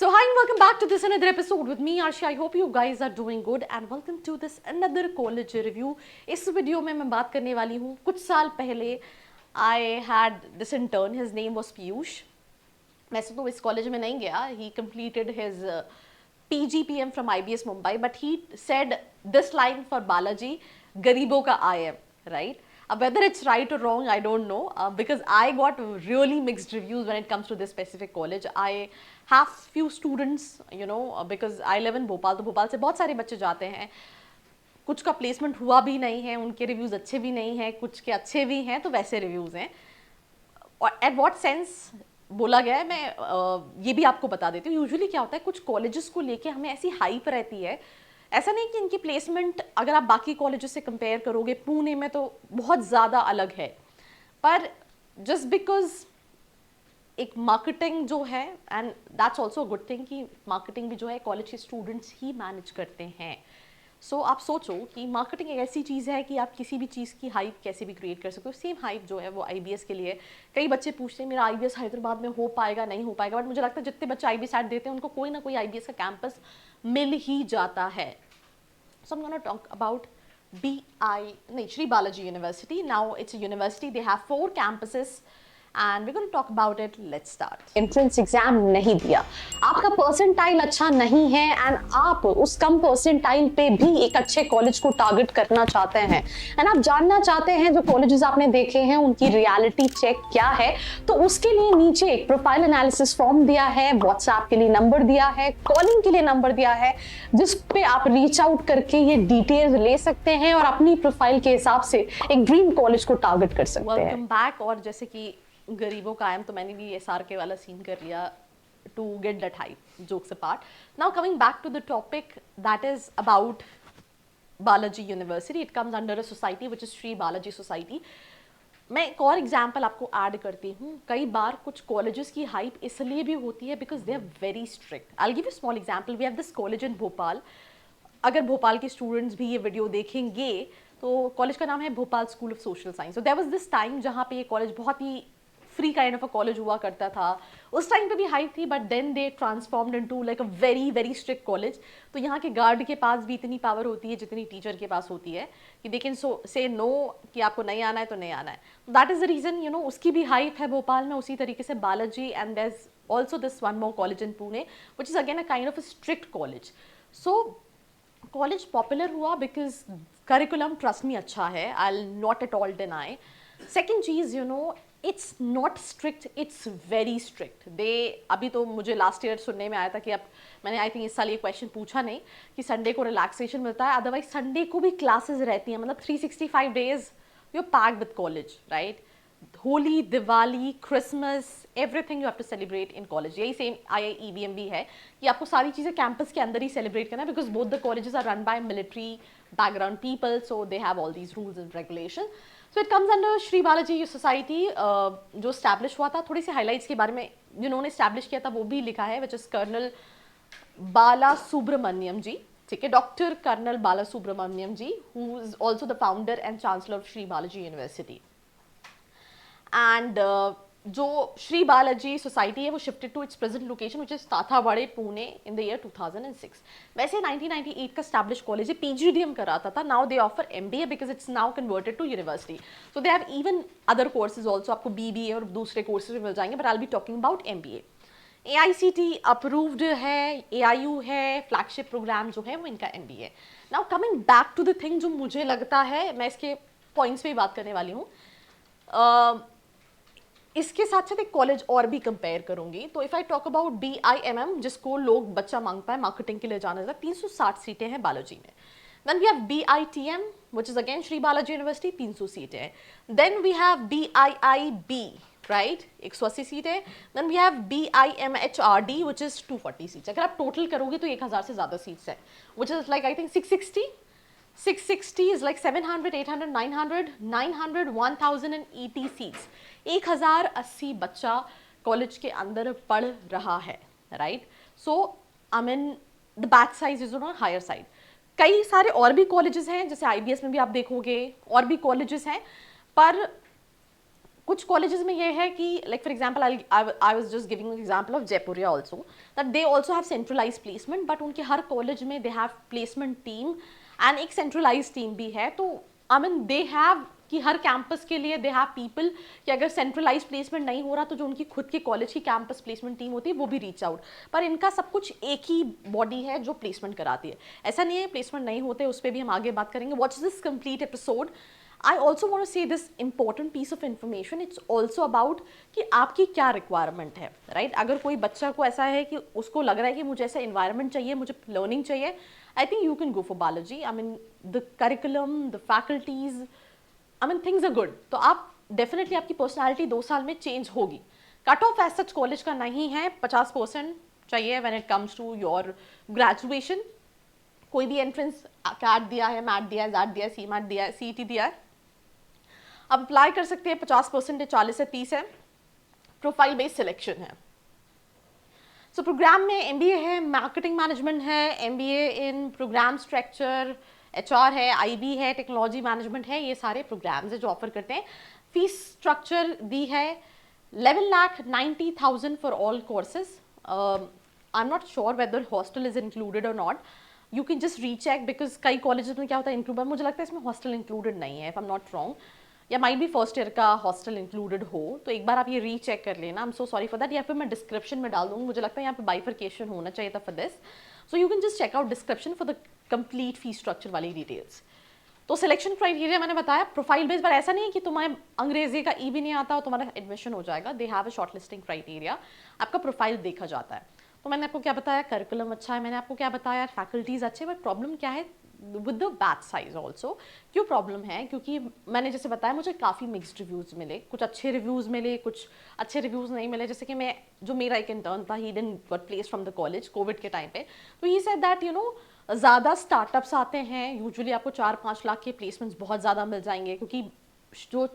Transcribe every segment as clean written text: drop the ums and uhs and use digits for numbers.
So hi and welcome back to this another episode with me Arshi. I hope you guys are doing good and welcome to this another college review. इस video में मैं बात करने वाली हूँ कुछ साल पहले I had this intern, his name was Piyush. वैसे तो इस कॉलेज में नहीं गया, he completed his PGPM from IBS Mumbai, but he said this line for Balaji, गरीबों का IM, right? Whether it's right or wrong, I don't know, because I got really mixed reviews when it comes to this specific college. I have few students, you know, because I live in Bhopal, तो भोपाल से बहुत सारे बच्चे जाते हैं. कुछ का placement हुआ भी नहीं है, उनके रिव्यूज़ अच्छे भी नहीं हैं, कुछ के अच्छे भी हैं, तो वैसे रिव्यूज़ हैं. और एट वॉट सेंस बोला गया है, मैं ये भी आपको बता देती हूँ. यूजुअली क्या होता है, कुछ कॉलेजेस को लेके हमें ऐसी हाइप रहती है. ऐसा नहीं कि इनकी प्लेसमेंट अगर आप बाकी कॉलेजेस से कंपेयर करोगे, पुणे में तो बहुत ज़्यादा अलग है, पर जस्ट बिकॉज एक मार्केटिंग जो है, and that's also good thing कि मार्केटिंग भी जो है कॉलेज के स्टूडेंट्स ही मैनेज करते हैं. सो आप सोचो कि मार्केटिंग एक ऐसी चीज़ है कि आप किसी भी चीज़ की हाइप कैसे भी क्रिएट कर सकते हो. सेम हाइप जो है वो IBS के लिए. कई बच्चे पूछते हैं मेरा IBS हैदराबाद में हो पाएगा नहीं हो पाएगा, बट मुझे लगता है जितने बच्चे IBS ऐड देते हैं उनको कोई ना कोई IBS का कैंपस मिल ही जाता है. So I'm going to talk about Sri Balaji University. Now it's a university, they have 4 campuses and we're going to talk about it. Let's start. Entrance exam नहीं दिया, आपका परसेंटाइल अच्छा नहीं है एंड आप उस कम परसेंटाइल पे भी एक अच्छे कॉलेज को टारगेट करना चाहते हैं एंड आप जानना चाहते हैं जो कॉलेजेस आपने देखे हैं उनकी रियलिटी चेक क्या है, तो उसके लिए नीचे एक प्रोफाइल एनालिसिस फॉर्म दिया है, व्हाट्सएप के लिए नंबर दिया है, कॉलिंग के लिए नंबर दिया है, जिस पे आप रीच आउट करके ये डिटेल्स ले सकते हैं और अपनी प्रोफाइल के हिसाब से एक ड्रीम कॉलेज को टारगेट कर सकते हैं. Welcome back. और जैसे कि गरीबों का आयम, तो मैंने भी SRK वाला सीन कर लिया to get that hype, jokes apart. Now coming back to the topic that is about Balaji University, it comes under a society which is Sri Balaji Society. मैं एक और एग्जाम्पल आपको ऐड करती हूँ. कई बार कुछ कॉलेजेस की हाइप इसलिए भी होती है because they are very strict. I give you small example. We have this college in Bhopal. अगर भोपाल के स्टूडेंट्स भी ये वीडियो देखेंगे तो कॉलेज का नाम है Bhopal school of social science. So there was this time जहाँ पे ये कॉलेज बहुत ही free kind of a college हुआ करता था. उस टाइम पे भी हाइप थी, but then they transformed into like a very very strict college. तो यहाँ के गार्ड के पास भी इतनी पावर होती है जितनी टीचर के पास होती है कि दे कैन से नो कि आपको नहीं आना है तो नहीं आना है. That is the reason, you know, उसकी भी हाइप है भोपाल में. उसी तरीके से Balaji, and there is also this one more college in Pune which is again a kind of a strict college. So college popular हुआ बिकॉज करिकुलम, ट्रस्ट मी, अच्छा है. I will not at all deny. Second चीज़, you know, it's not strict, it's very strict. अभी तो मुझे last year सुनने में आया था कि अब मैंने आई थिंक इस साल ये क्वेश्चन पूछा नहीं कि संडे को रिलैक्सेशन मिलता है, अदरवाइज संडे को भी क्लासेस रहती हैं. मतलब 365 days you are packed with college, right? Holi, Diwali, Christmas, everything you have to celebrate in college. यही सेम IIEBM भी है कि आपको सारी चीज़ें कैंपस के अंदर ही सेलिब्रेट करना है because both the colleges are run by military background people, so they have all these rules and regulation. So it comes under Shri Balaji society. जो स्टैब्लिश हुआ था, थोड़ी सी हाईलाइट्स के बारे में जिन्होंने स्टैब्लिश किया था वो भी लिखा है, which is colonel Bala Subramaniam ji. ठीक है, doctor colonel Bala Subramaniam ji, who is also the founder and chancellor of Shri Balaji university. And जो श्री बालाजी सोसाइटी है वो shifted to its present location which is Tathawade, Pune in the year 2006. वैसे 1998 का स्टैब्लिश कॉलेज है, PGDM कराता था. Now they offer MBA because it's now converted to university. So they have even other courses also. आपको BBA और दूसरे courses मिल जाएंगे, but I will be talking about MBA. AICT approved है, AIU है, फ्लैगशिप प्रोग्राम जो है वो इनका MBA. Now coming back to the thing, जो मुझे लगता है, मैं इसके पॉइंट्स पे ही बात करने वाली हूँ. इसके साथ साथ एक कॉलेज और भी कंपेयर करूंगी. तो if I talk about BIMM, जिसको लोग बच्चा मांगता है मार्केटिंग के लिए जाना जाता है, 360 सीटें हैं बालाजी में. Then we have BITM which is again Shri Balaji university, 300 सीटें हैं. Then we have BIIB, right, 180 सीटें. Then we have BIMHRD which is 240 seats. अगर आप टोटल करोगे तो 1000 से ज्यादा सीट्स है, which is like I think 660 is like 700, 800, 900, 900, 1080 seats. 1080 बच्चा कॉलेज के अंदर पढ़ रहा है, right? So I mean the batch size is on higher side. कई सारे और भी कॉलेजेस हैं, जैसे IBS में भी आप देखोगे और भी कॉलेजेस हैं, पर कुछ कॉलेजेस में ये है कि like for example I was just giving an example of Jaipuria also that they also have centralised placement, but उनके हर कॉलेज में they have placement team and एक सेंट्रलाइज्ड टीम भी है। तो आई मीन दे हैव कि हर कैंपस के लिए they have people कि अगर सेंट्रलाइज प्लेसमेंट नहीं हो रहा तो जो उनकी खुद की कॉलेज की कैंपस प्लेसमेंट टीम होती है वो भी रीच आउट, पर इनका सब कुछ एक ही बॉडी है जो प्लेसमेंट कराती है। ऐसा नहीं है प्लेसमेंट नहीं होते, उस पर भी हम आगे बात करेंगे। Watch this complete episode. I also want to say this important piece of information. It's also about कि आपकी क्या रिक्वायरमेंट है, राइट? अगर कोई बच्चा को ऐसा है कि उसको लग रहा है कि मुझे ऐसा इन्वायरमेंट चाहिए, मुझे लर्निंग चाहिए, I think you can go for biology. I mean the curriculum, the faculties, I mean things are good. तो आप डेफिनेटली आपकी पर्सनैलिटी 2 साल में चेंज होगी। Cut off as such college का नहीं है, 50% चाहिए when it comes to your graduation. कोई भी एंट्रेंस कैट दिया है, मैट दिया है, जैट दिया है, सी मैट दिया है, सीईटी दिया है, आप अप्लाई कर सकते हैं। 50% है, 40 से 30 है। प्रोफाइल बेस्ड सिलेक्शन है। सो प्रोग्राम में एमबीए है, मार्केटिंग मैनेजमेंट है, MBA in programme structure, HR है, आईबी है, टेक्नोलॉजी मैनेजमेंट है, ये सारे प्रोग्राम्स है जो ऑफर करते हैं। फीस स्ट्रक्चर दी है 11,90,000 for all courses. I am not sure whether hostel is included or not, you can just recheck because कई कॉलेजेस में क्या होता है इंक्लूड, मुझे लगता है इसमें हॉस्टल इंक्लूडेड नहीं है, if I am not wrong, या माइट भी फर्स्ट ईयर का हॉस्टल इंक्लूडेड हो, तो एक बार आप ये रीचेक कर लेना। I am so sorry for that, या फिर मैं डिस्क्रिप्शन में डाल दूँगी, मुझे लगता है यहाँ पे बाइफर्केशन होना चाहिए था for this. So you can just check out description for the complete fee structure वाली डिटेल्स। तो सिलेक्शन क्राइटेरिया मैंने बताया प्रोफाइल बेस्ड, पर ऐसा नहीं है कि तुम्हें अंग्रेजी का ई भी नहीं आता और तुम्हारा एडमिशन हो जाएगा। They have a short listing criteria, आपका प्रोफाइल देखा जाता है। तो मैंने आपको क्या बताया, करिकुलम अच्छा है, मैंने आपको क्या बताया, फैकल्टीज अच्छे, बट प्रॉब्लम क्या है with the batch size also. क्यों प्रॉब्लम है? क्योंकि मैंने जैसे बताया मुझे काफ़ी मिक्सड रिव्यूज़ मिले, कुछ अच्छे रिव्यूज़ मिले, कुछ अच्छे रिव्यूज़ नहीं मिले। जैसे कि मैं जो मेरा एक इंटर्न था, he didn't got placed from the college Covid के टाइम पे, तो he said that you know ज़्यादा स्टार्टअप्स आते हैं, यूजुअली आपको 4-5 लाख के प्लेसमेंट्स बहुत ज़्यादा मिल जाएंगे, क्योंकि जो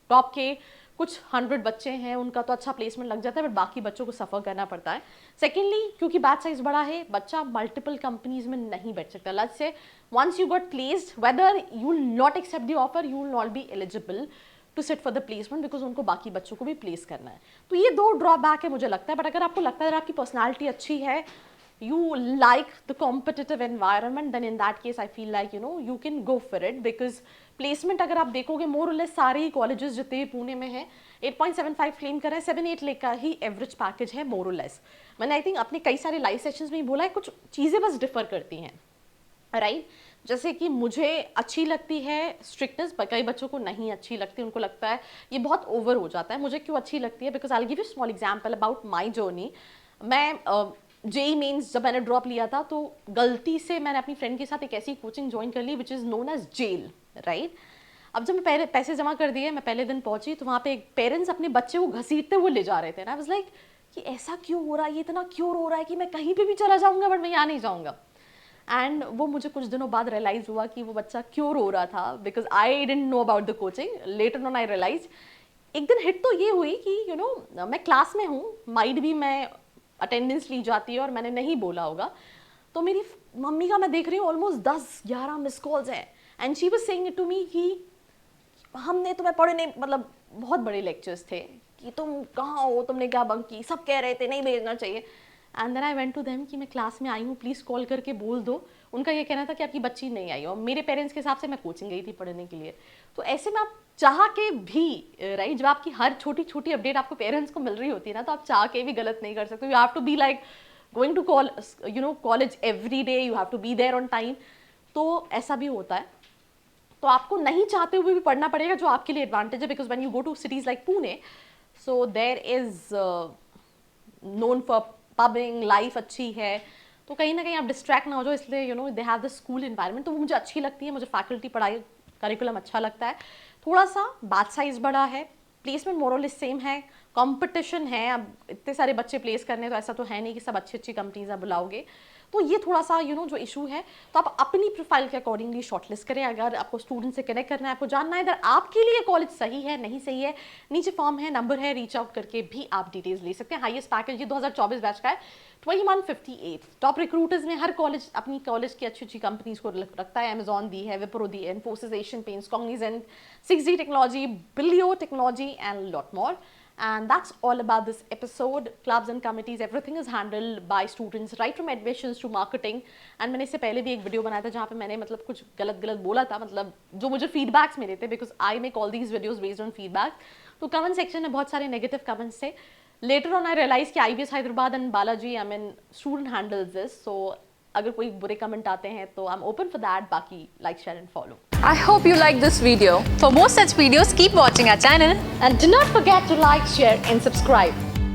टॉप के कुछ 100 बच्चे हैं उनका तो अच्छा प्लेसमेंट लग जाता है, बट बाकी बच्चों को सफ़र करना पड़ता है। सेकेंडली क्योंकि बैच साइज बड़ा है, बच्चा मल्टीपल कंपनीज में नहीं बैठ सकता। Let's say once you got placed, whether you will not accept the offer, you will not be eligible to sit for the placement, because उनको बाकी बच्चों को भी प्लेस करना है। तो ये 2 ड्रॉबैक है मुझे लगता है। बट अगर आपको लगता है आपकी पर्सनैलिटी अच्छी है, you like the competitive environment, then in that case I feel like you can go for it, because placement अगर आप देखोगे more or less सारे ही colleges जितने भी पुणे में हैं 8.75 क्लेम कर रहे हैं, 7-8 लेख का ही एवरेज पैकेज है more or less। मैंने आई थिंक अपने कई सारे लाइव सेशंस में ही बोला है, कुछ चीज़ें बस डिफर करती हैं, राइट? जैसे कि मुझे अच्छी लगती है स्ट्रिक्टनेस, पर कई बच्चों को नहीं अच्छी लगती, उनको लगता है ये बहुत ओवर हो जाता है। मुझे क्यों अच्छी लगती है? Because I will give you small example about my journey. मैं जेई मेंस जब मैंने ड्रॉप लिया था तो गलती से मैंने अपनी फ्रेंड के साथ एक ऐसी कोचिंग ज्वाइन कर ली which is known as jail, right? अब जब मैं पैसे जमा कर दिए, मैं पहले दिन पहुंची तो वहाँ पे एक पेरेंट्स अपने बच्चे को घसीटते हुए ले जा रहे थे, ना आई वाज लाइक कि ऐसा क्यों हो रहा है, ये इतना क्यों रो रहा है कि मैं कहीं पे भी चला जाऊँगा बट मैं यहाँ नहीं जाऊँगा। एंड वो मुझे कुछ दिनों बाद रियलाइज़ हुआ कि वो बच्चा क्यों रो रहा था, because I didn't know about the coaching. Later on I realise, एक दिन हिट तो ये हुई कि मैं क्लास में हूँ, माइट भी मैं अटेंडेंस ली जाती है और मैंने नहीं बोला होगा, तो मेरी मम्मी का मैं देख रही हूँ ऑलमोस्ट 10-11 मिस कॉल्स हैं, and she was saying it to me कि हमने तुम्हें पढ़े नहीं, मतलब बहुत बड़े लेक्चर्स थे कि तुम कहाँ हो, तुमने क्या बंक की, सब कह रहे थे नहीं भेजना चाहिए। And then I went to them कि मैं क्लास में आई हूँ, प्लीज़ कॉल करके बोल दो। उनका ये कहना था कि आपकी बच्ची नहीं आई, और मेरे पेरेंट्स के हिसाब से मैं कोचिंग गई थी पढ़ने के लिए। तो ऐसे में आप चाह के भी, राइट, जब आपकी हर छोटी छोटी अपडेट आपको पेरेंट्स को मिल रही होती है ना, तो आप चाह के भी गलत नहीं कर सकते। You have to be like going to college every day, you have to be there on time. तो ऐसा भी होता है, तो आपको नहीं चाहते हुए भी पढ़ना पड़ेगा, जो आपके लिए एडवांटेज है, because when you go to cities like Pune, so there is known for pubbing, life अच्छी है, तो कहीं ना कहीं आप डिस्ट्रैक्ट ना हो जाओ, इसलिए they have the school environment. तो वो मुझे अच्छी लगती है, मुझे फैकल्टी, पढ़ाई, करिकुलम अच्छा लगता है। थोड़ा सा बैच साइज बड़ा है, प्लेसमेंट मोरल सेम है, कंपटीशन है, अब इतने सारे बच्चे प्लेस करने, तो ऐसा तो है नहीं कि सब अच्छी अच्छी कंपनीज आप बुलाओगे, तो ये थोड़ा सा जो इशू है, तो आप अपनी प्रोफाइल के अकॉर्डिंगली शॉर्टलिस्ट करें। अगर आपको स्टूडेंट से कनेक्ट करना है, आपको जानना है इधर आपके लिए कॉलेज सही है नहीं सही है, नीचे फॉर्म है, नंबर है, रीच आउट करके भी आप डिटेल्स ले सकते हैं। हाईएस्ट पैकेज ये 2024 बैच का है 2158। टॉप रिक्रूटर्स में हर कॉलेज अपनी कॉलेज की अच्छी अच्छी कंपनीज को रखता है। अमेजॉन दी है, विप्रो दी है, Infosys, Asian Paints, Cognizant, 6D technology, बिलियो technology and lot more. And that's all about this episode. Clubs and committees, everything is handled by students, right from admissions to marketing. And मैंने इससे पहले भी एक वीडियो बनाया था जहाँ पे मैंने मतलब कुछ गलत बोला था, मतलब जो मुझे फीडबैक्स मिले थे, because I make all these videos based on feedback. तो कमेंट सेक्शन में बहुत सारे नेगेटिव कमेंट्स थे. लेटर ऑन आई रियलाइज कि IBS Hyderabad and Balaji, I mean student handles this. So अगर कोई बुरे कमेंट आते हैं तो I am open for that. बाकी like, share and follow. I hope you liked this video. For more such videos, keep watching our channel. And do not forget to like, share and subscribe.